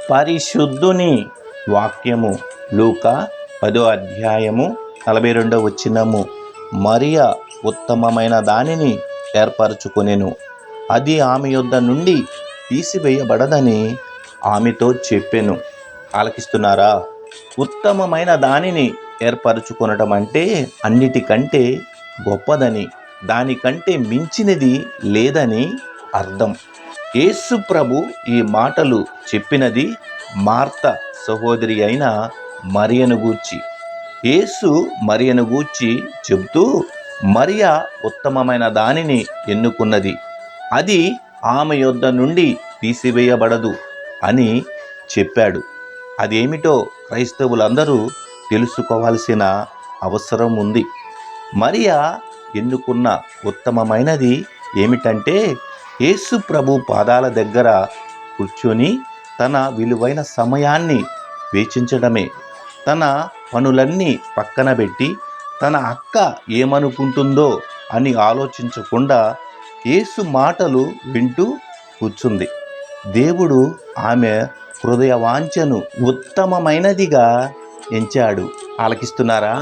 పరిశుద్ధుని వాక్యము లూకా 10వ అధ్యాయము 42వ వచనము. మరియ ఉత్తమమైన దానిని ఏర్పరచుకొనెను, అది ఆమె యొద్ద నుండి తీసివేయబడదని ఆమెతో చెప్పెను. ఆలకిస్తున్నారా? ఉత్తమమైన దానిని ఏర్పరచుకొనటం అంటే అన్నిటికంటే గొప్పదని, దానికంటే మించినది లేదని అర్థం. యేసు ప్రభు ఈ మాటలు చెప్పినది మార్త సహోదరి అయిన మరియను గూర్చి. యేసు మరియను గూర్చి చెబుతూ, మరియ ఉత్తమమైన దానిని ఎన్నుకున్నది, అది ఆమె యొద్ద నుండి తీసివేయబడదు అని చెప్పాడు. అదేమిటో క్రైస్తవులందరూ తెలుసుకోవాల్సిన అవసరం ఉంది. మరియ ఎన్నుకున్న ఉత్తమమైనది ఏమిటంటే, యేసు ప్రభు పాదాల దగ్గర కూర్చొని తన విలువైన సమయాన్ని వెచ్చించడమే. తన పనులన్నీ పక్కన పెట్టి తన అక్క ఏమనుకుంటుందో అని ఆలోచించకుండా యేసు మాటలు వింటూ కూర్చుంది. దేవుడు ఆమె హృదయ వాంఛను ఉత్తమమైనదిగా ఎంచాడు. ఆలకిస్తున్నారా?